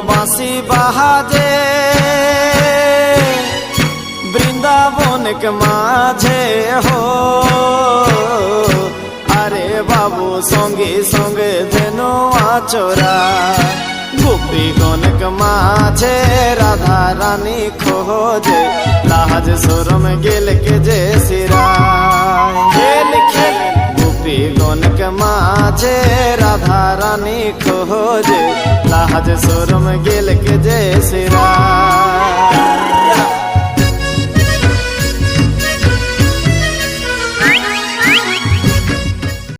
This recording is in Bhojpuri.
बांसी बहाजे वृंदावन के माझे हो अरे बाबू संगे संगे देनो आचोरा गोपी गण के माझे राधा रानी खोजे लाज सोरम गेल के जे सिरा खेल खेल गोपी गण के माझे राधा रानी खोजे लाज सोरम गेल के जे सिरा